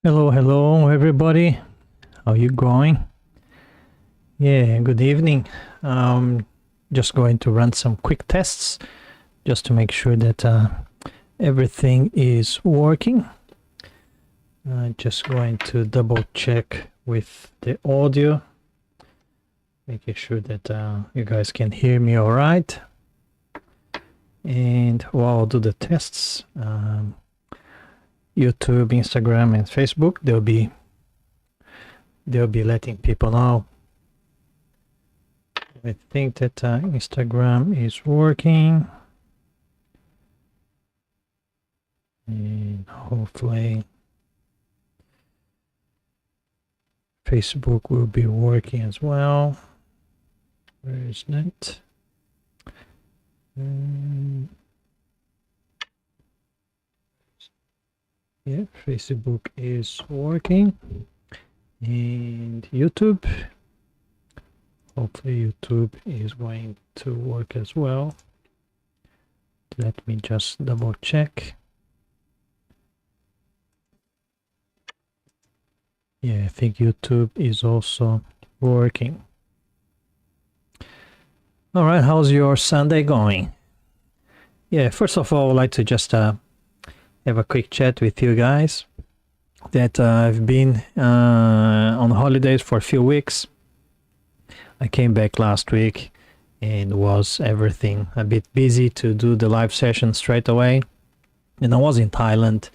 Hello, everybody. How you going? Yeah, good evening. Just going to run some quick tests just to make sure that everything is working. Just going to double check with the audio, making sure that you guys can hear me all right. And while I'll do the tests, YouTube, Instagram, and Facebook, they'll be letting people know. I think that Instagram is working, and hopefully Facebook will be working as well. Where is that? Yeah, Facebook is working, and YouTube. Hopefully YouTube is going to work as well. Let me just double check. Yeah, I think YouTube is also working. All right, how's your Sunday going? Yeah, first of all, I'd like to just have a quick chat with you guys. That I've been on holidays for a few weeks. I came back last week and was everything a bit busy to do the live session straight away. And I was in Thailand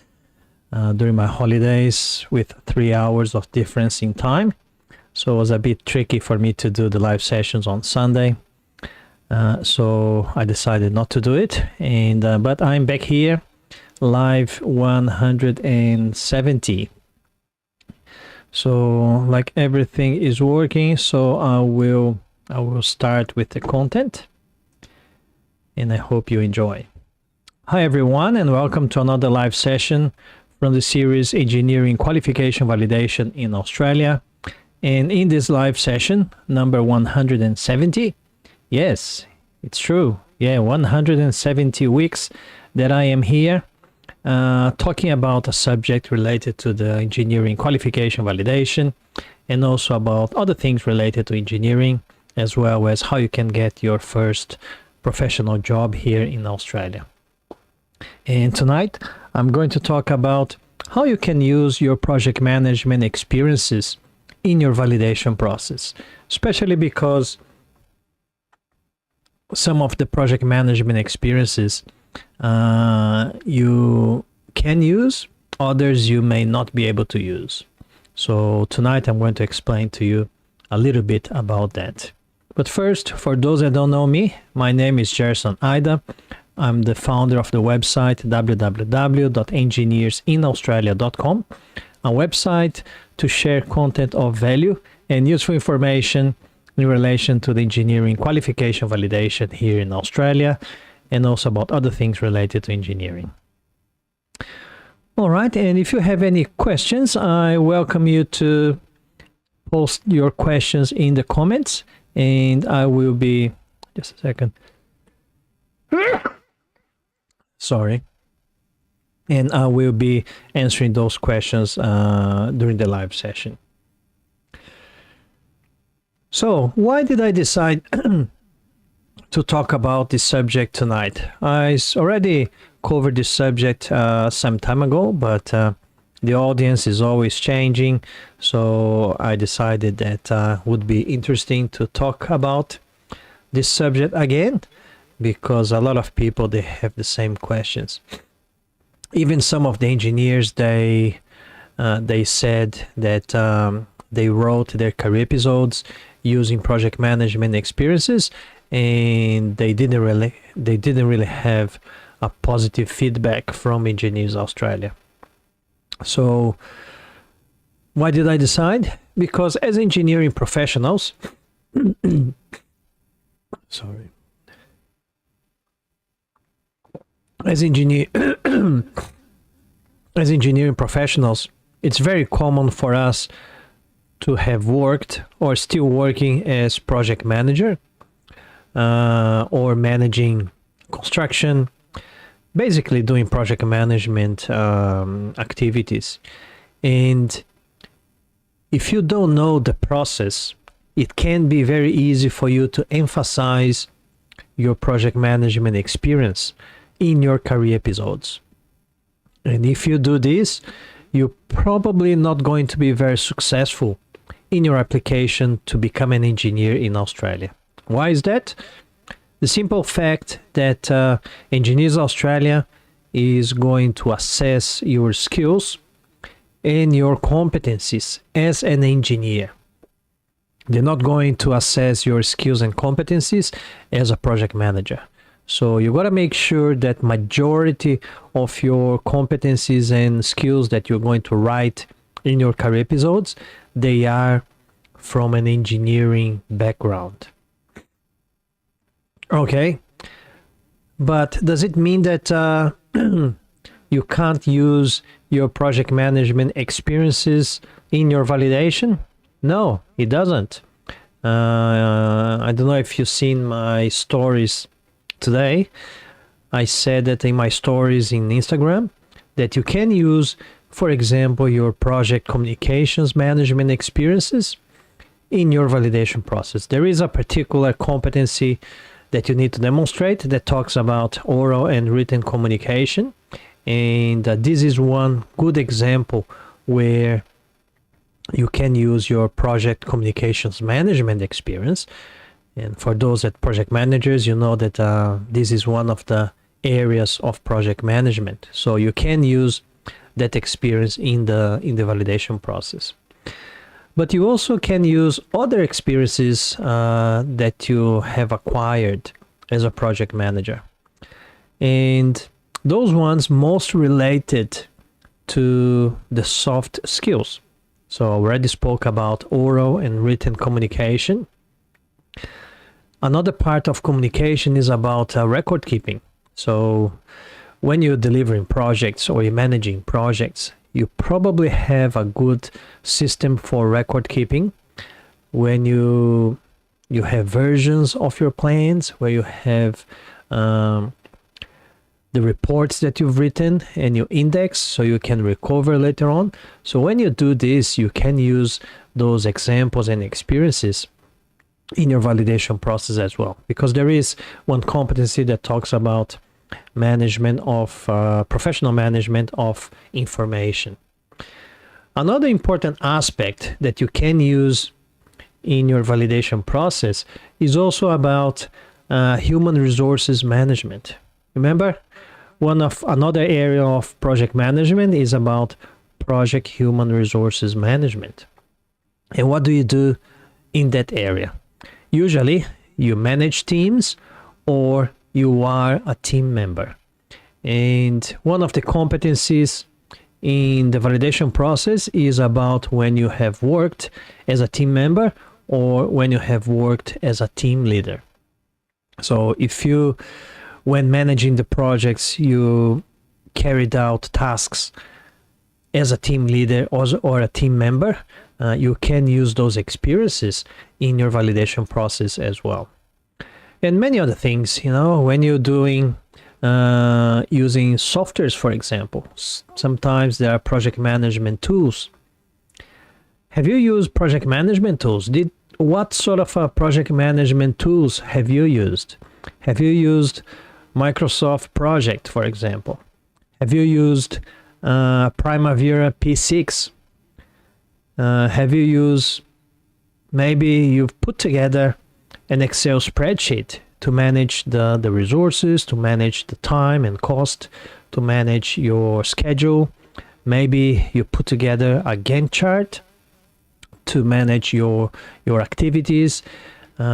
during my holidays with 3 hours of difference in time. So it was a bit tricky for me to do the live sessions on Sunday. So I decided not to do it. And but I'm back here, live 170. So like everything is working, so I will start with the content, and I hope you enjoy. Hi everyone, and welcome to another live session from the series Engineering Qualification Validation in Australia. And in this live session number 170, yes, it's true, yeah, 170 weeks that I am here talking about a subject related to the engineering qualification validation, and also about other things related to engineering, as well as how you can get your first professional job here in Australia. And tonight I'm going to talk about how you can use your project management experiences in your validation process, especially because some of the project management experiences you can use, others you may not be able to use. So tonight I'm going to explain to you a little bit about that. But first, for those that don't know me, my name is Gerson Ida. I'm the founder of the website www.engineersinaustralia.com, a website to share content of value and useful information in relation to the engineering qualification validation here in Australia, and also about other things related to engineering. All right, and if you have any questions, I welcome you to post your questions in the comments, and I will be, just a second, sorry, and I will be answering those questions during the live session. So, why did I decide to talk about this subject tonight? I already covered this subject some time ago, but the audience is always changing, so I decided that would be interesting to talk about this subject again, because a lot of people, they have the same questions. Even some of the engineers, they said that they wrote their career episodes using project management experiences, and they didn't really have a positive feedback from Engineers Australia. So why did I decide? Because as engineering professionals, sorry, as engineering professionals, it's very common for us to have worked or still working as project manager, or managing construction, basically doing project management activities. And if you don't know the process, it can be very easy for you to emphasize your project management experience in your career episodes. And if you do this, you're probably not going to be very successful in your application to become an engineer in Australia. Why is that? The simple fact that Engineers Australia is going to assess your skills and your competencies as an engineer. They're not going to assess your skills and competencies as a project manager. So you got to make sure that majority of your competencies and skills that you're going to write in your career episodes, they are from an engineering background. Okay, but does it mean that you can't use your project management experiences in your validation? No, it doesn't. I don't know if you've seen my stories today. I said that in my stories in Instagram that you can use, for example, your project communications management experiences in your validation process. There is a particular competency that you need to demonstrate that talks about oral and written communication. And this is one good example where you can use your project communications management experience. And for those that project managers, you know that this is one of the areas of project management. So you can use that experience in the validation process. But you also can use other experiences that you have acquired as a project manager. And those ones most related to the soft skills. So I already spoke about oral and written communication. Another part of communication is about record keeping. So when you're delivering projects or you're managing projects, you probably have a good system for record keeping. When you have versions of your plans, where you have the reports that you've written and you index so you can recover later on. So when you do this, you can use those examples and experiences in your validation process as well, because there is one competency that talks about management of professional management of information. Another important aspect that you can use in your validation process is also about human resources management. Remember, another area of project management is about project human resources management. And what do you do in that area? Usually you manage teams or you are a team member. And one of the competencies in the validation process is about when you have worked as a team member or when you have worked as a team leader. So if you, when managing the projects, you carried out tasks as a team leader or a team member, you can use those experiences in your validation process as well. And many other things, when you're doing using softwares, for example, sometimes there are project management tools. Have you used project management tools? What sort of project management tools have you used? Have you used Microsoft Project, for example? Have you used Primavera P6? Have you used, maybe you've put together an Excel spreadsheet to manage the resources, to manage the time and cost, to manage your schedule. Maybe you put together a Gantt chart to manage your activities. You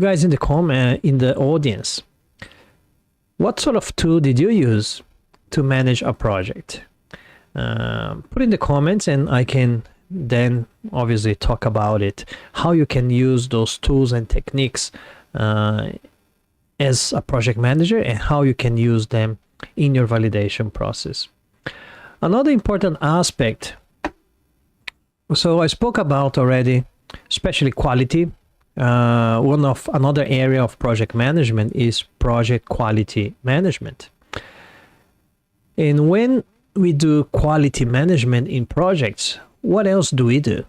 guys in the audience, what sort of tool did you use to manage a project? Put in the comments and I can then obviously talk about it, how you can use those tools and techniques as a project manager and how you can use them in your validation process. Another important aspect, so I spoke about already, especially quality. Another area of project management is project quality management. And when we do quality management in projects, what else do we do?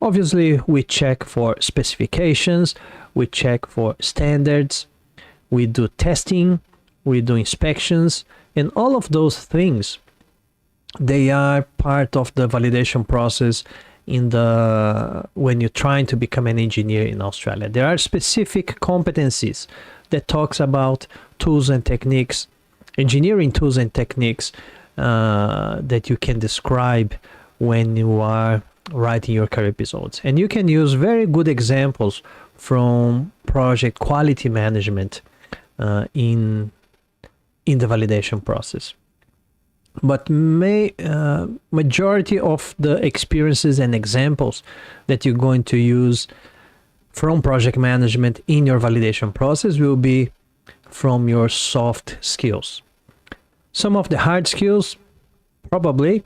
Obviously, we check for specifications, we check for standards, we do testing, we do inspections, and all of those things, they are part of the validation process when you're trying to become an engineer in Australia. There are specific competencies that talks about tools and techniques, engineering tools and techniques that you can describe when you are writing your career episodes. And you can use very good examples from project quality management in the validation process. But majority of the experiences and examples that you're going to use from project management in your validation process will be from your soft skills. Some of the hard skills, probably,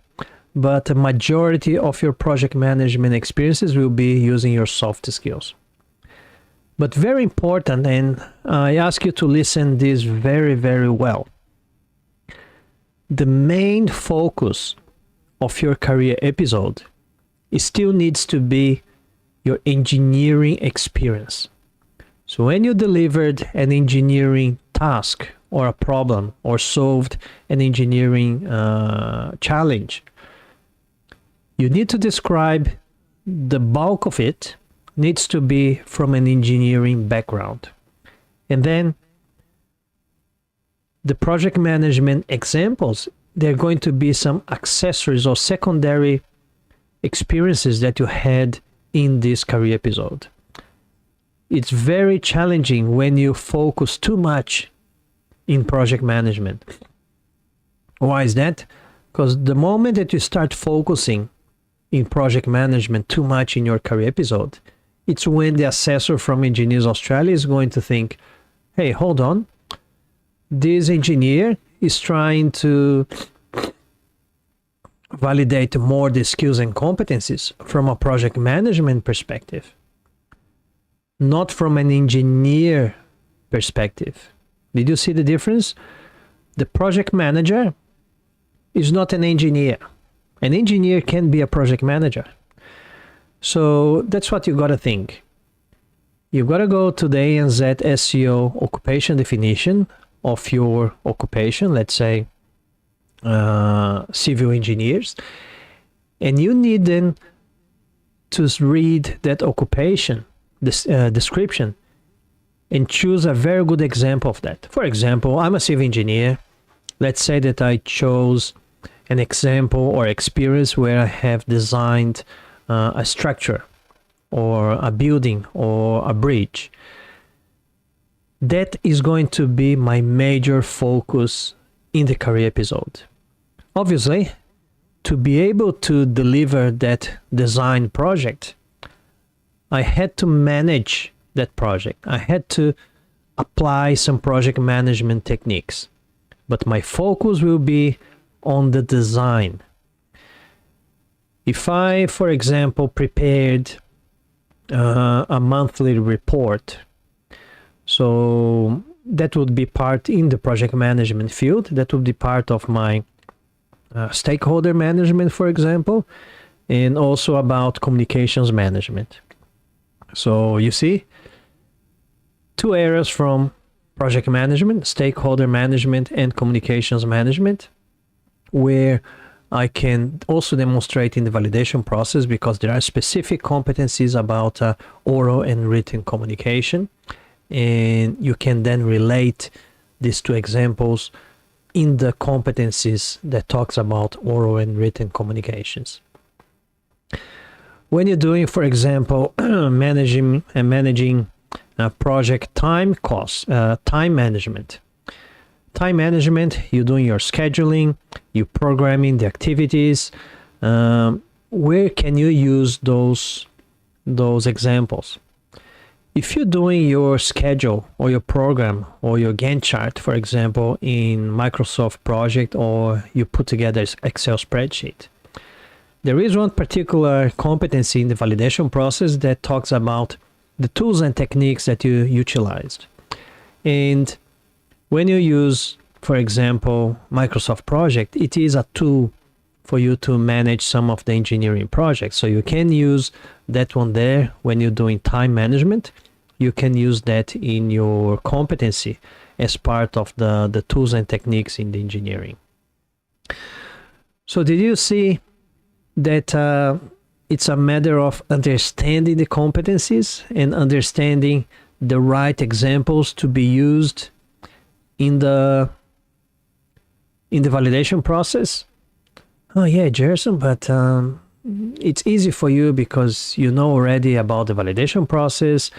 but the majority of your project management experiences will be using your soft skills. But very important, and I ask you to listen this very, very well. The main focus of your career episode still needs to be your engineering experience. So when you delivered an engineering task or a problem or solved an engineering challenge, you need to describe the bulk of it needs to be from an engineering background. And then the project management examples, they're going to be some accessories or secondary experiences that you had in this career episode. It's very challenging when you focus too much in project management. Why is that? Because the moment that you start focusing in project management too much in your career episode, it's when the assessor from Engineers Australia is going to think, hey, hold on, this engineer is trying to validate more the skills and competencies from a project management perspective, not from an engineer perspective. Did you see the difference? The project manager is not an engineer. An engineer can be a project manager. So that's what you got to think. You got to go to the ANZ SEO occupation definition of your occupation, let's say civil engineers, and you need then to read that occupation description and choose a very good example of that. For example, I'm a civil engineer. Let's say that I chose an example or experience where I have designed a structure or a building or a bridge. That is going to be my major focus in the career episode. Obviously, to be able to deliver that design project, I had to manage that project. I had to apply some project management techniques. But my focus will be on the design. If I, for example, prepared a monthly report, so that would be part in the project management field. That would be part of my stakeholder management, for example, and also about communications management. So you see, two areas from project management, stakeholder management, and communications management, where I can also demonstrate in the validation process, because there are specific competencies about oral and written communication. And you can then relate these two examples in the competencies that talks about oral and written communications. When you're doing, for example, managing project time costs, time management. Time management, you're doing your scheduling, you're programming the activities. Where can you use those examples? If you're doing your schedule or your program or your Gantt chart, for example, in Microsoft Project, or you put together an Excel spreadsheet, there is one particular competency in the validation process that talks about the tools and techniques that you utilized. And when you use for example, Microsoft Project, it is a tool for you to manage some of the engineering projects. So you can use that one there when you're doing time management. You can use that in your competency as part of the tools and techniques in the engineering. So did you see that it's a matter of understanding the competencies and understanding the right examples to be used in the validation process? Oh yeah, Gerson, but it's easy for you because you know already about the validation process.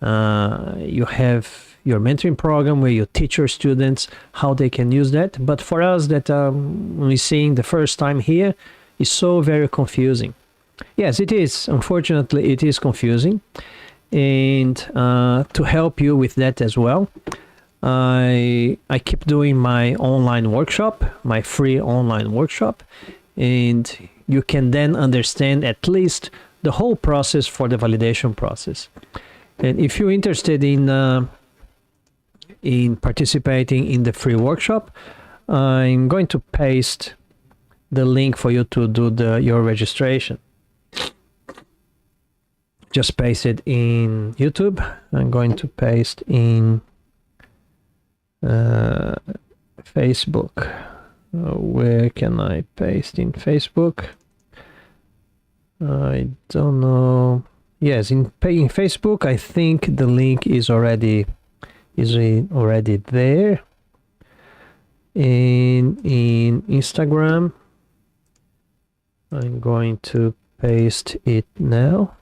You have your mentoring program where you teach your students how they can use that. But for us that we're seeing the first time here, it's so very confusing. Yes, it is. Unfortunately, it is confusing. And to help you with that as well, I keep doing my online workshop, my free online workshop, and you can then understand at least the whole process for the validation process. And if you're interested in participating in the free workshop, I'm going to paste the link for you to do your registration. Just paste it in YouTube. I'm going to paste in Facebook. Where can I paste in Facebook? I don't know. Yes, in Facebook, I think the link is already there. And in Instagram, I'm going to paste it now.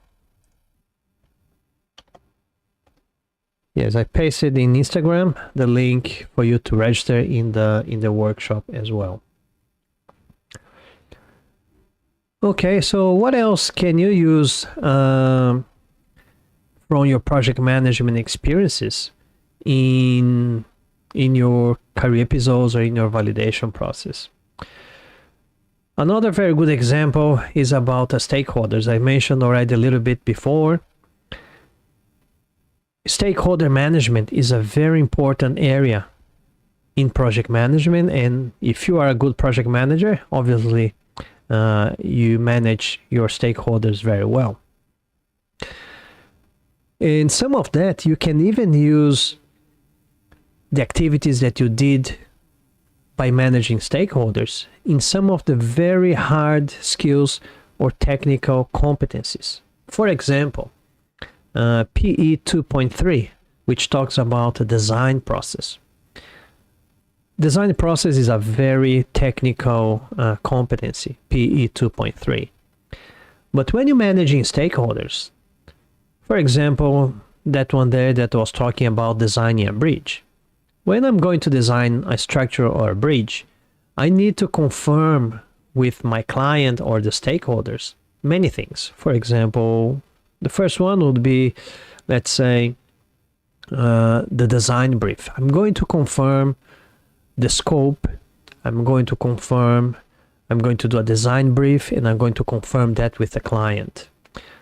Yes, I pasted in Instagram the link for you to register in the workshop as well. Okay, so what else can you use from your project management experiences in your career episodes or in your validation process? Another very good example is about stakeholders. I mentioned already a little bit before. Stakeholder management is a very important area in project management, and if you are a good project manager, obviously you manage your stakeholders very well. And some of that you can even use the activities that you did by managing stakeholders in some of the very hard skills or technical competencies. For example, PE 2.3, which talks about the design process. Design process is a very technical competency, PE 2.3. But when you're managing stakeholders, for example, that one there that was talking about designing a bridge. When I'm going to design a structure or a bridge, I need to confirm with my client or the stakeholders many things. For example, the first one would be, let's say, the design brief. I'm going to confirm the scope. I'm going to do a design brief, and I'm going to confirm that with the client.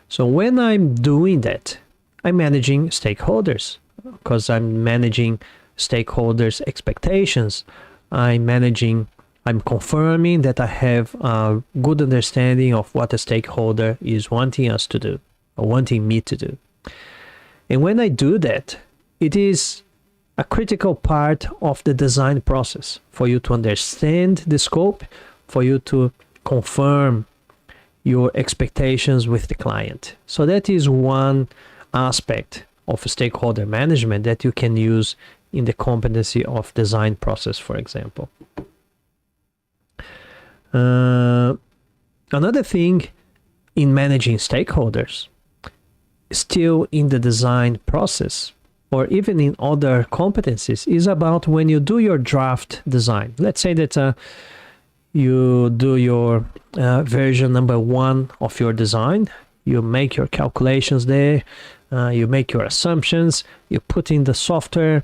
So when I'm doing that, I'm managing stakeholders because I'm managing stakeholders' expectations. I'm confirming that I have a good understanding of what a stakeholder is wanting us to do or wanting me to do. And when I do that, it is a critical part of the design process for you to understand the scope, for you to confirm your expectations with the client. So that is one aspect of stakeholder management that you can use in the competency of design process, for example. Another thing in managing stakeholders, still in the design process, or even in other competencies, is about when you do your draft design. Let's say that you do your version number 1 of your design. You make your calculations there, you make your assumptions, you put in the software,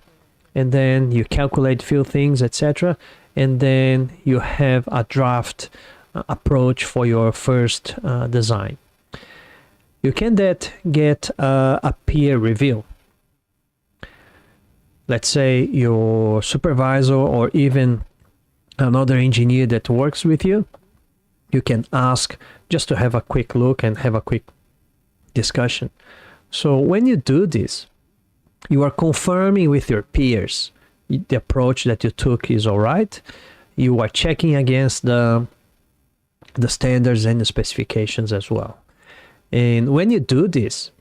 and then you calculate a few things, etc. And then you have a draft approach for your first design. You can get a peer review. let's say your supervisor or even another engineer that works with you, you can ask just to have a quick look and have a quick discussion. So when you do this, you are confirming with your peers the approach that you took is all right. You are checking against the standards and the specifications as well. And when you do this,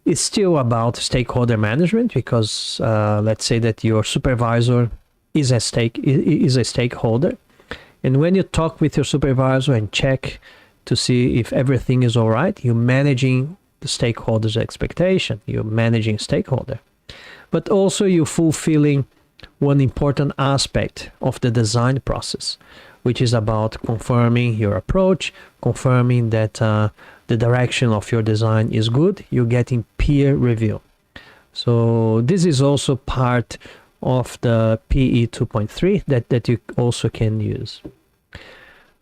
it's still about stakeholder management, because let's say that your supervisor is a stakeholder. And when you talk with your supervisor and check to see if everything is all right, you're managing the stakeholder's expectation, you're managing stakeholder. But also you're fulfilling one important aspect of the design process, which is about confirming your approach, confirming that the direction of your design is good. You're getting peer review. So this is also part of the PE 2.3 that you also can use.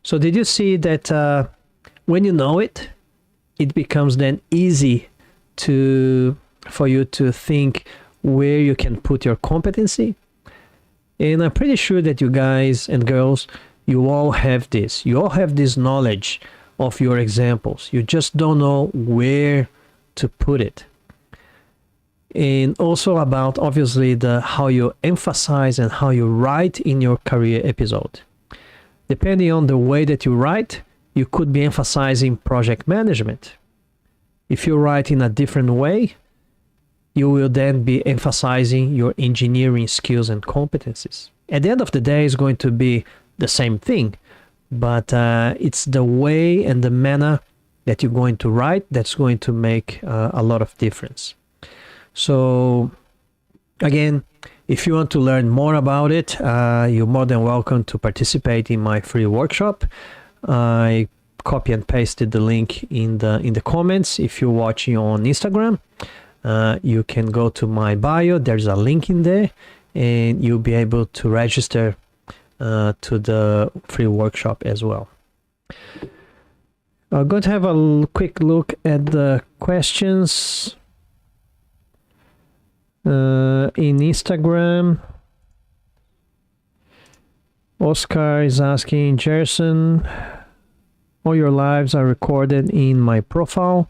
So did you see that when you know it, it becomes then easy for you to think where you can put your competency? And I'm pretty sure that you guys and girls, you all have this. You all have this knowledge of your examples. You just don't know where to put it. And also about, obviously, how you emphasize and how you write in your career episode. Depending on the way that you write, you could be emphasizing project management. If you write in a different way, you will then be emphasizing your engineering skills and competencies. At the end of the day, it's going to be the same thing, but it's the way and the manner that you're going to write that's going to make a lot of difference. So again, if you want to learn more about it, you're more than welcome to participate in my free workshop. I copy and pasted the link in the comments. If you're watching on Instagram, you can go to my bio. There's a link in there, and you'll be able to register to the free workshop as well. I'm going to have a quick look at the questions in Instagram. Oscar is asking, Jerson, all your lives are recorded in my profile.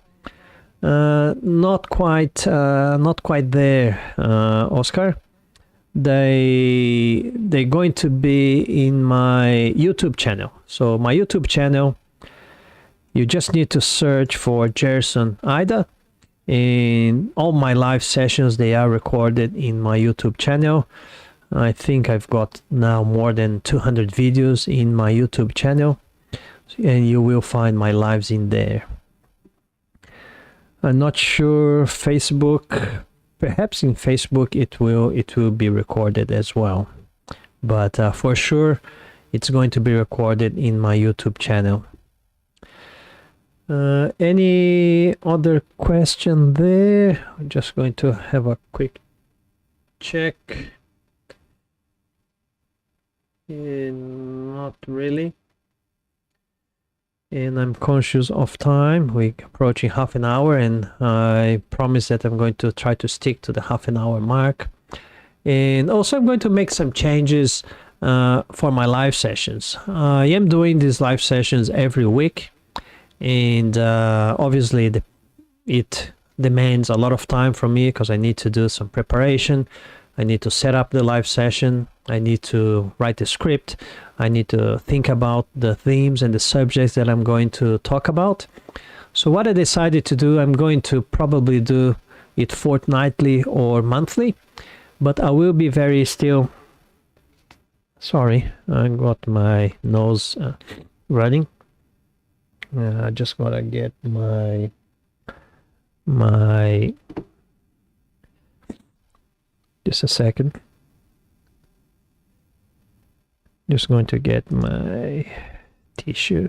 Not quite there, Oscar. They're going to be in my YouTube channel. So my YouTube channel, you just need to search for Jerson Ida, and all my live sessions, they are recorded in my YouTube channel. I think I've got now more than 200 videos in my YouTube channel, and you will find my lives in there. I'm not sure Facebook. Perhaps in Facebook it will be recorded as well, but for sure it's going to be recorded in my YouTube channel. Any other question there? I'm just going to have a quick check. Not really. And I'm conscious of time. We're approaching half an hour, and I promise that I'm going to try to stick to the half an hour mark. And also I'm going to make some changes for my live sessions. I am doing these live sessions every week, and obviously it demands a lot of time from me because I need to do some preparation. I need to set up the live session. I need to write the script. I need to think about the themes and the subjects that I'm going to talk about. So what I decided to do, I'm going to probably do it fortnightly or monthly, but I will be very still. Sorry, I got my nose running. I just gotta get my just a second. Just going to get my tissue.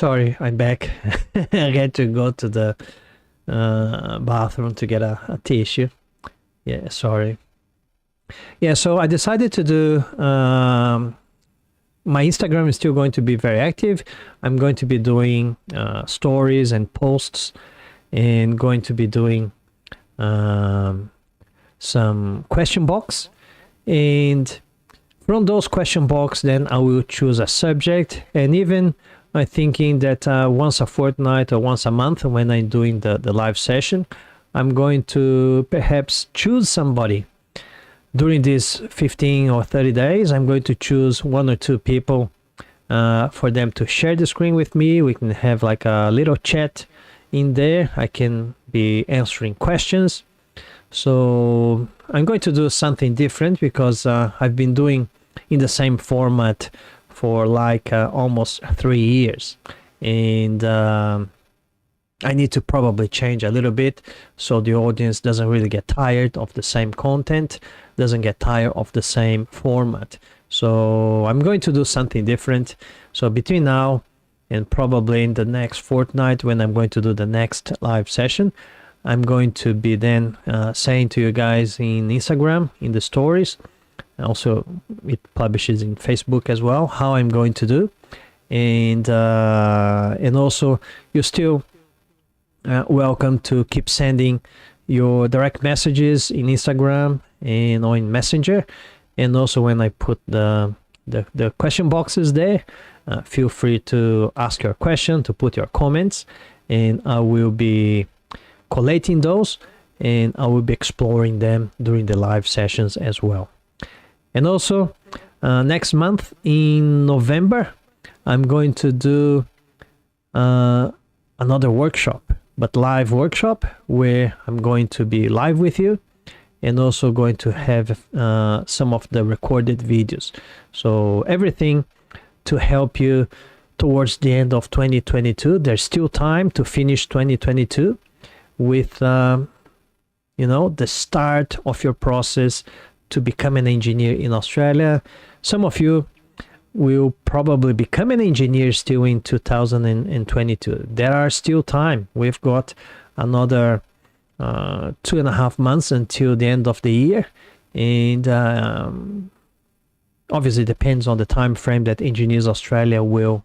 Sorry, I'm back. I had to go to the bathroom to get a tissue. Yeah, sorry. Yeah, so I decided to do my Instagram is still going to be very active. I'm going to be doing stories and posts, and going to be doing some question box. And from those question box, then I will choose a subject. And even I'm thinking that once a fortnight or once a month, when I'm doing the live session, I'm going to perhaps choose somebody. During these 15 or 30 days, I'm going to choose one or two people for them to share the screen with me. We can have like a little chat in there. I can be answering questions. So I'm going to do something different because I've been doing in the same format for like almost 3 years. And I need to probably change a little bit so the audience doesn't really get tired of the same content, doesn't get tired of the same format. So I'm going to do something different. So between now and probably in the next fortnight, when I'm going to do the next live session, I'm going to be then saying to you guys in Instagram, in the stories, also it publishes in Facebook as well, how I'm going to do. And also you're still welcome to keep sending your direct messages in Instagram and or in Messenger. And also when I put the question boxes there, feel free to ask your question, to put your comments, and I will be collating those, and I will be exploring them during the live sessions as well. And also next month in November, I'm going to do another workshop, but live workshop, where I'm going to be live with you and also going to have some of the recorded videos. So everything to help you towards the end of 2022. There's still time to finish 2022 with the start of your process to become an engineer in Australia. Some of you will probably become an engineer still in 2022. There are still time. We've got another 2.5 months until the end of the year, and obviously depends on the time frame that Engineers Australia will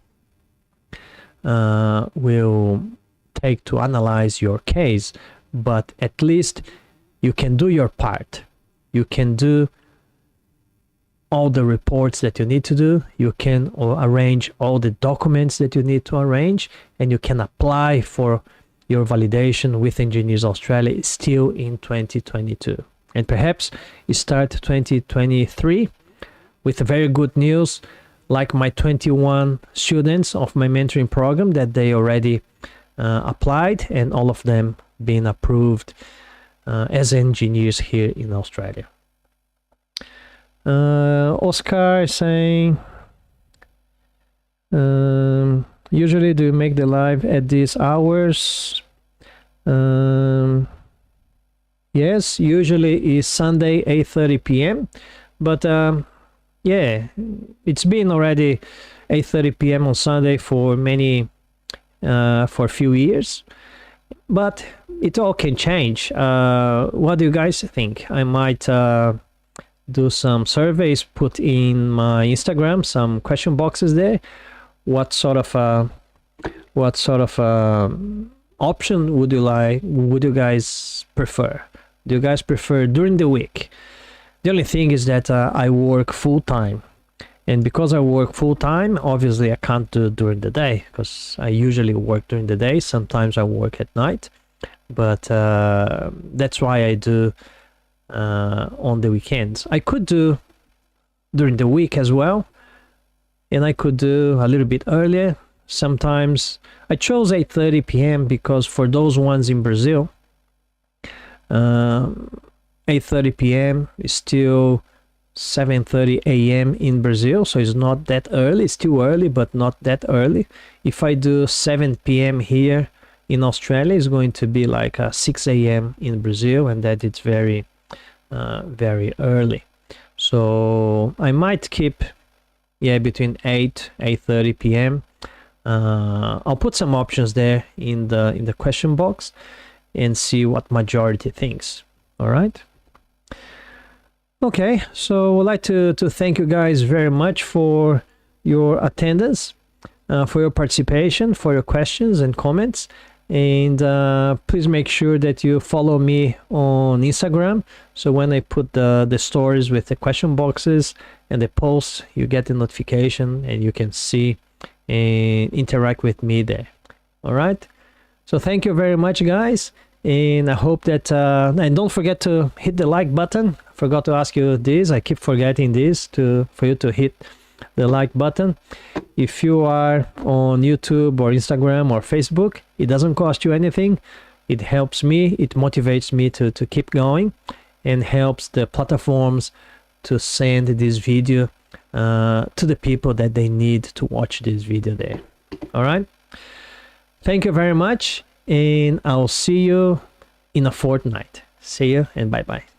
take to analyze your case. But at least you can do your part. You can do all the reports that you need to do. You can arrange all the documents that you need to arrange, and you can apply for your validation with Engineers Australia still in 2022. And perhaps you start 2023 with very good news, like my 21 students of my mentoring program, that they already applied, and all of them being approved as engineers here in Australia. Oscar is saying, usually do you make the live at these hours? Yes, usually is Sunday 8:30 p.m. But yeah, it's been already 8:30 p.m. on Sunday for a few years. But it all can change. What do you guys think? I might do some surveys, put in my Instagram some question boxes there. What sort of option would you guys prefer? Do you guys prefer during the week? The only thing is that I work full-time, and because I work full-time, obviously I can't do it during the day, because I usually work during the day. Sometimes I work at night, but that's why I do on the weekends. I could do during the week as well, and I could do a little bit earlier. Sometimes I chose 8:30 p.m. because for those ones in Brazil, 8:30 p.m. is still 7:30 a.m. in Brazil, so it's not that early. It's still early, but not that early. If I do 7 p.m. here in Australia, it's going to be like 6 a.m. in Brazil, and that it's very early. So I might keep between 8:30 p.m. I'll put some options there in the question box and see what majority thinks. All right. Okay, so I'd like to thank you guys very much for your attendance, for your participation, for your questions and comments. And please make sure that you follow me on Instagram, so when I put the stories with the question boxes and the posts, you get the notification and you can see and interact with me there. All right, so thank you very much, guys, and I hope that and don't forget to hit the like button. I forgot to ask you this, I keep forgetting this, for you to hit the like button. If you are on YouTube or Instagram or Facebook, it doesn't cost you anything. It helps me, it motivates me to keep going, and helps the platforms to send this video to the people that they need to watch this video there. All right, thank you very much, and I'll see you in a fortnight. See you and bye bye.